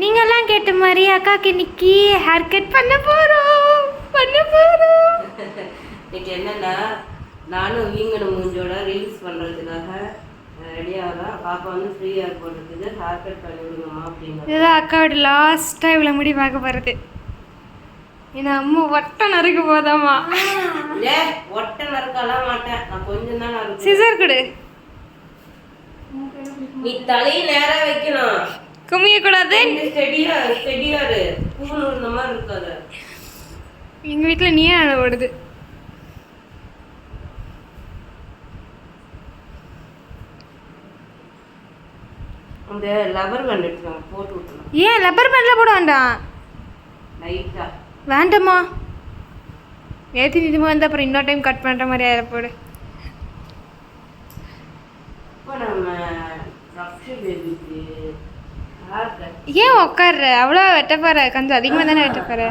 நீங்கெல்லாம் கேட்ட மாதிரி அக்காக்கு இன்னைக்கு ஹேர் கட் பண்ண போறோம். இன்னைக்கு என்னன்னா நானும் வீங்கணும் மூஞ்சோட ரீல்ஸ் பண்றதுக்காக ரெடி ஆகலாம். பாப்பா வந்து ஃப்ரீ ஹேர் போடுறதுக்கு ஹேர் கட் பண்ணி விடுங்கம்மா அப்படின்னு. இதுதான் அக்காவோட லாஸ்ட்டாக இவ்வளோ முடி பார்க்க போகிறது. ஏன்னா அம்மா ஒட்டை நறுக்க போதாமா. ஒட்டை நறுக்கலாம் மாட்டேன், நான் கொஞ்சம் தான் நறுக்க. சிசர் கொடு. நீ தலையை நேரா வைக்கணும், குமிய கூடாது. ஸ்டெடியாரு பூணு இந்த மாதிரி இருக்காது. எங்க வீட்டில் நீயே ஓடுது. அந்த லப்பர் பேண்ட் எடுத்துக்காங்க போட்டு விட்டுருங்க. ஏன் லப்பர் பேண்ட்ல போட வேண்டாம்? லைட்டா வேண்டாமா? ஏற்றி நிதிமா வந்து அப்புறம் இன்னொரு டைம் கட் பண்ணுற மாதிரி அதில் போடு. இப்போ நம்ம ரக்ஷு பேபிக்கு ஏன் உட்கார்ற? அவ்வளோ வெட்டப்பாரு, கொஞ்சம் அதிகமாக தானே வெட்டப்பாரு.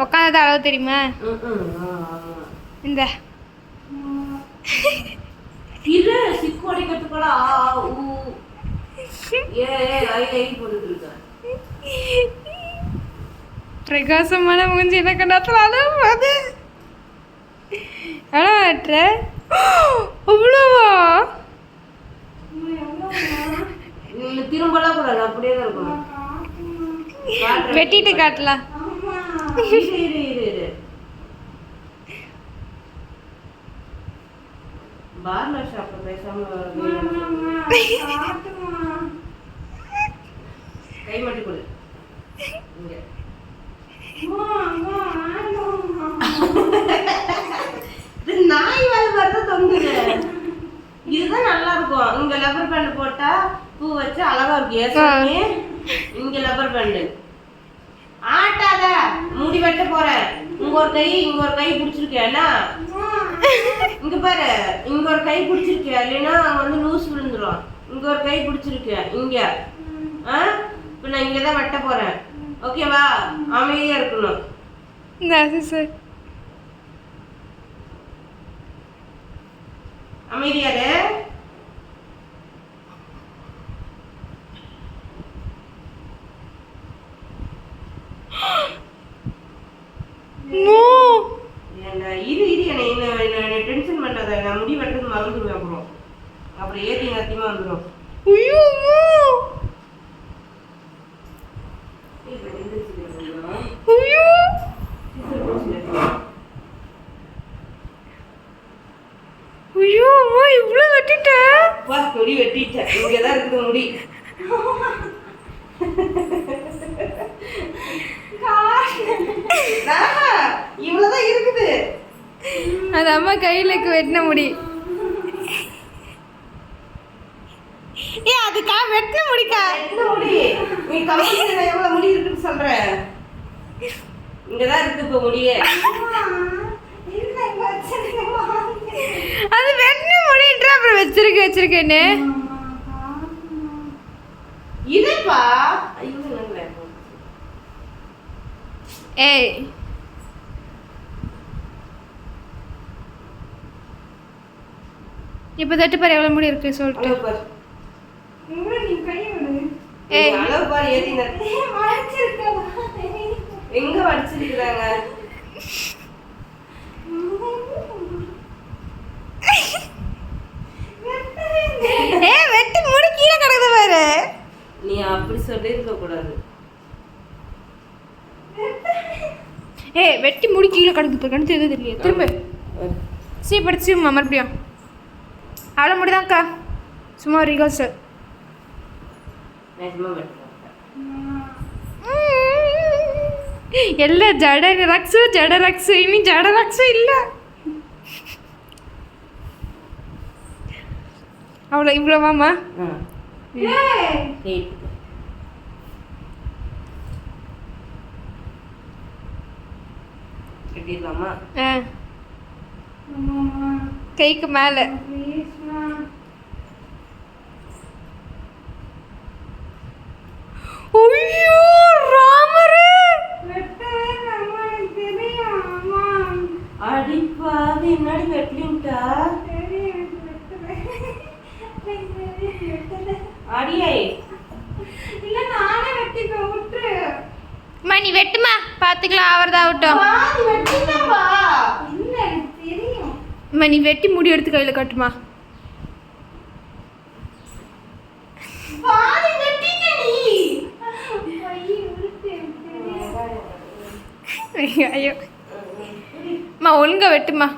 உட்காந்தது அளவு தெரியுமா? இந்த இது சிக்கு அடிக்கிறதுக்குள்ள பிரகாசமான மூஞ்சி என்ன கண்டாத்தாலும் அது எவ்வளோ வெட்டுற? அவ்வளோவா? திரும்பலாம் கூடாது, அப்படியே தான் இருக்கணும். வெட்டிட்டு காட்டலாம். பார்லர் ஷாப்ல பேசாம கை மாட்டி கொடு. இது நாய் வேலை மாதிரி தொங்குது. இதுதான் நல்லா இருக்கும். இங்க லப்பர் பேண்ட் போட்டா பூ வச்சு அழகா இருக்கு. இங்க லப்பர் பேண்ட் ஆட்டாத, முடி வெட்ட போறேன். இங்க ஒரு கை பிடிச்சிருக்கேன்னா இங்க பாரு, இங்க ஒரு கை பிடிச்சிருக்க, இல்லைன்னா அங்க வந்து லூஸ் விழுந்துரும். இங்க ஒரு கை பிடிச்சிருக்க இங்க. இப்ப நான் இங்கதான் வெட்ட போறேன், ஓகேவா? அமைதியா இருக்கணும். அமைதியாரு. என்ன டென்ஷன் பண்ணாத, நான் முடி வெட்டுறது மறந்துடுவேன். அப்புறம் ஏத்தி நத்தியமா வந்துடும். இவ்வளோ வெட்டிட்ட? முடி வெட்டிட்டேன், இங்கதான் இருக்குது முடி. இவ்வளவுதான் இருக்குது. அது அம்மா கையிலுக்கு வெட்டின முடி. ஏ அதுக்கா வெட்டின முடிக்கா? முடி நீ கம்பெனில எவ்வளவு முடி இருக்குன்னு சொல்ற? இங்கதான் இருக்கு இப்ப முடியே. அது வெட்டின முடின்ற அப்புறம் வச்சிருக்கேன்னு இதுப்பா. ஏய் இப்போ தட்டு பாரு எவ்வளோ முடி இருக்கு சொல்லிட்டு. ஏய் அளவு பாரு, ஏத்தி எங்க வடிச்சிருக்காங்க? வெட்டி முடி கீழே கிடக்குது பாரு. நீ அப்படி சொல்லி இருக்க கூடாது. வெட்டி முடி கீழே கிடக்குது பாரு, கணத்து எதுவும் தெரியல. திரும்ப படிச்சு மறுபடியும் அவ்வளோ முடிதான்க்கா, சும்மா ஒரு ரிகர்சல். எல்லாம் ஜட ரக்ஸு இனி ஜட ரக்ஸு இல்லை. அவ்வளோ இவ்வளோவாம்மா? கைக்கு மேலே. ஐயோ ராமரே, அடிப்பாது என்னடி வெட்டலின்ட்டா? அடியே இல்ல நானே வெட்டி வெட்டுமா பார்த்துக்கலாம் ஆவறதாகட்டும். பாதி வெட்டிட்டேன்பா. இல்ல எனக்கு தெரியும். அம்மா நீ வெட்டி முடி எடுத்து கையில் கட்டுமா. பாதி வெட்டிட்ட நீ. கையை உருட்டு எனக்கு தெரியும். ஐயோ அம்மா ஒழுங்கா வெட்டுமா.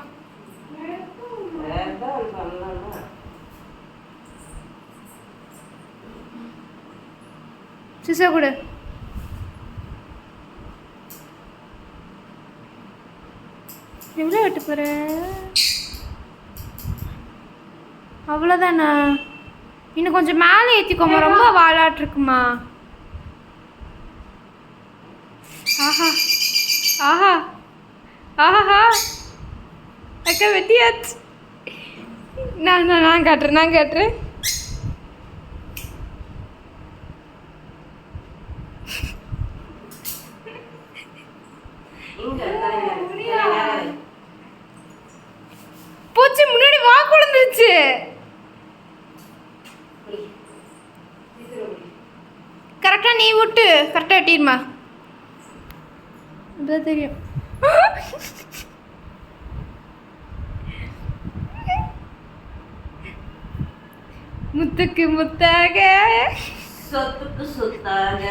வேறதான் பண்ணலாமா? சிசா கூட எவ்வளோ வெட்ட போற? அவ்வளோதானா? இன்னும் கொஞ்சம் மேலே ஏற்றிக்கோமா, ரொம்ப வாலாட்டிருக்குமா. ஆஹா ஆஹா ஆஹா அக்கா வெட்டியாச்சு. நான் காட்டுறேன். இங்க பூச்சி முன்னாடி வா குழந்துருச்சு. கரெக்டாக நீ விட்டு கரெக்டாக வெட்டிடுமா. அதான் தெரியும். முத்துக்கு முத்தாக சொத்துக்கு சொத்தாக.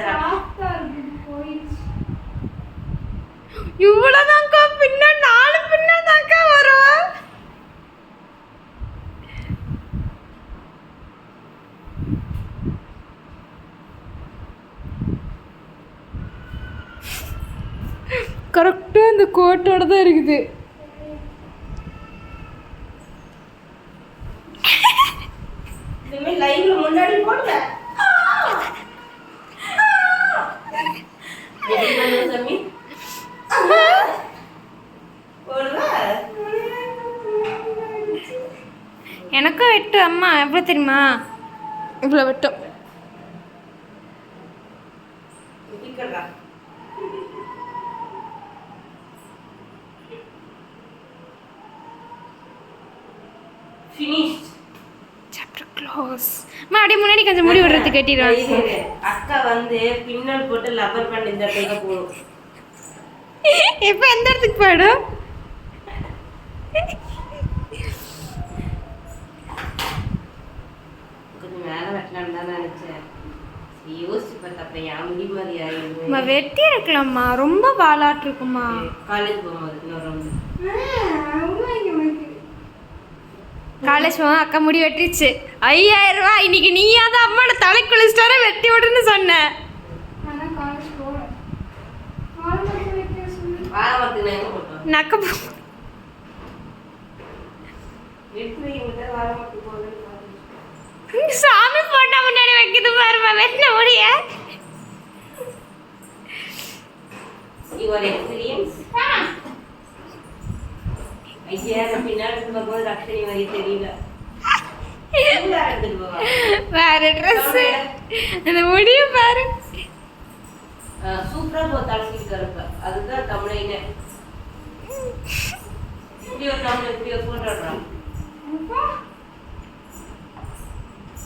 சாஃப்டா இருக்கு போயிடுச்சு. இவ்வளோதான்க்கா, பின்ன 4 பின்னதான்க்கா வரும். கரெக்டாக இந்த கோட்டோட தான் இருக்குது. இதுமே லைவ்ல முன்னாடி போடுங்க. சாமி போடுவா. எனக்கும் வெட்டு அம்மா. எவ்வளோ தெரியுமா? இவ்வளோ வெட்டும். இக்கடா finished. Chapter close. அம்மா அப்படியே முன்னாடி கொஞ்சம் முடி விடுறதுக்கு கட்டிடுவாங்க. அக்கா வந்து பின்னல் போட்டு லப்பர் பேண்ட் இந்த இடத்துல போடும். இப்போ எந்த இடத்துக்கு போயிடும்? கொஞ்சம் மேல வெட்டலாம்னு தான் நினைச்சேன். யோசிச்சு பார்த்தா அப்புறம் என் முடி மாதிரி ஆயிடுது. அம்மா வெட்டி இருக்கலாம்மா, ரொம்ப வாலாட்டிருக்குமா. காலேஜ் போகும்போது இன்னொரு ரவுண்டு. காலேஜ் போவோம். அக்கா முடி வெட்டிருச்சு. 5000 ரூபாய். இன்னைக்கு நீயா தான் அம்மாவோட தலை குளிச்சிட்டார வெட்டி விடுன்னு சொன்னேன். ஆனா காலேஜ் போறேன். காலேஜ் வைக்க சொல்லி வாழை மரத்துக்கு எங்க போட்டோம்? நக்க எடுத்து வைக்கிட்ட வாழை மரத்துக்கு போகுது. சாமி போட்டா முன்னாடி வைக்குது பாருமா வெட்டின முடிய. Your experience. ஐயா நான் பின்னாடி இருக்கும்போது ரக்ஷணி மாதிரி தெரியல. வேற ட்ரெஸ் அந்த முடிய பாரு. சூப்பரா போ தலைக்கு கருப்ப. அதுதான் தமிழைனே. இப்படி ஒரு தமிழ் இப்படி ஒரு போட்டோ எடுறான்.